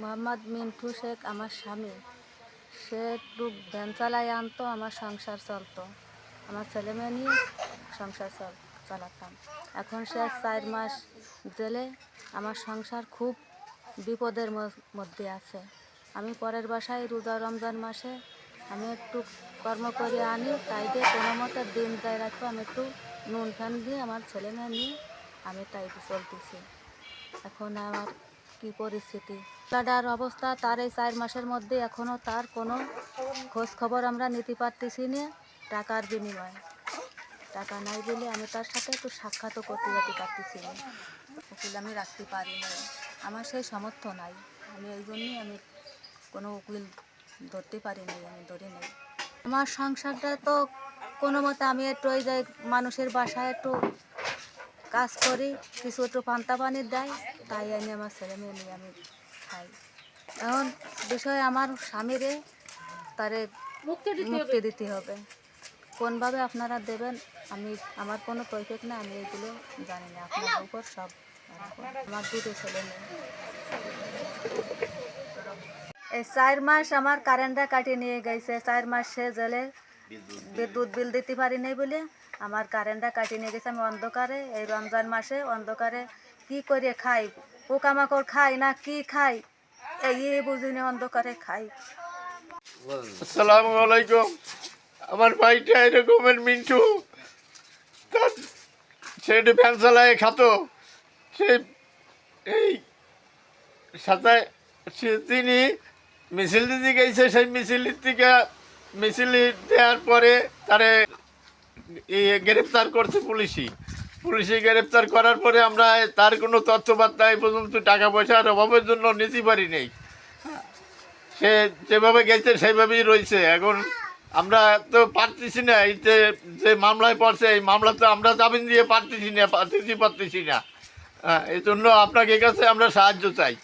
মোহাম্মদ মিন্টু শেখ আমার স্বামী। সে একটু ভ্যান চালায় আনতো, আমার সংসার চলতো, আমার ছেলেমেয়ে নিয়ে সংসার চালাতাম। এখন সে 4 মাস জেলে, আমার সংসার খুব বিপদের মধ্যে আছে। আমি পরের বাসায় রোজা রমজান মাসে আমি একটু কর্ম করে আনি, তাই দিয়ে কোনো মতে দিন যায় রাখবো। আমি একটু নুন ফ্যান দিয়ে আমার ছেলেমেয়ে নিয়ে আমি তাই চলতেছি। এখন আমার কি পরিস্থিতি, টাকার অবস্থা, তার এই 4 মাসের মধ্যে এখনও তার কোনো খোঁজ খবর আমরা নিতে পারতেছি না। টাকার বিনিময়ে টাকা নাই বলে আমি তার সাথে একটু সাক্ষাৎও করতে যেতে পারতেছি না। উকিল আমি রাখতে পারি না, আমার সেই সামর্থ্য নাই। আমি এই জন্যই আমি কোনো উকিল ধরতে পারি নাই, আমি ধরি নাই। আমার সংসারটা তো কোনো মতে আমি একটু ওই যে মানুষের বাসায় একটু কাজ করি, কিছু একটু পান্তা পানি দেয়, তাই এনে আমার ছেলে মেয়ে নিয়ে আমি খাই। এখন বিষয়ে আমার স্বামীরে তারে মুক্তি দিতে হবে। কোনভাবে আপনারা দেবেন আমি, আমার কোনো তৈফিক না, আমি এগুলো জানি না। আপনার উপর সব আমার 2টো ছেলে মেয়ে। এই 4 মাস আমার কারেন্টটা কাটিয়ে নিয়ে গেছে। 4 মাস সে জেলে বিদ্যুৎ বিল দিতে পারি নাই বলে আমার কারেন্টটা কাটিয়ে নিয়ে গেছে। আমি অন্ধকারে, এই রমজান মাসে অন্ধকারে কি করে খাই, পোকামাকড় খাই না কি খাই, এই বুঝিনি, অন্ধকারে খাই। আসসালামু আলাইকুম। আমার ভাইটা এরকমের মিন্টু, তার সে ভ্যান চালায় খাতো। সে এই সাথে তিনি মিছিল দিতে গেছে, সেই মিছিলের থেকে মিছিল দেওয়ার পরে তারে গ্রেপ্তার করছে পুলিশে গ্রেপ্তার করার পরে আমরা তার কোনো তথ্যবার্তা এই পর্যন্ত টাকা পয়সার অভাবের জন্য নিতে পারি নেই। সে যেভাবে গেছে সেইভাবেই রয়েছে। এখন আমরা তো পারতেছি না, এই যে মামলায় পড়ছে, এই মামলা তো আমরা জামিন দিয়ে পারতেছি না। এই জন্য আপনাকে কাছে আমরা সাহায্য চাই।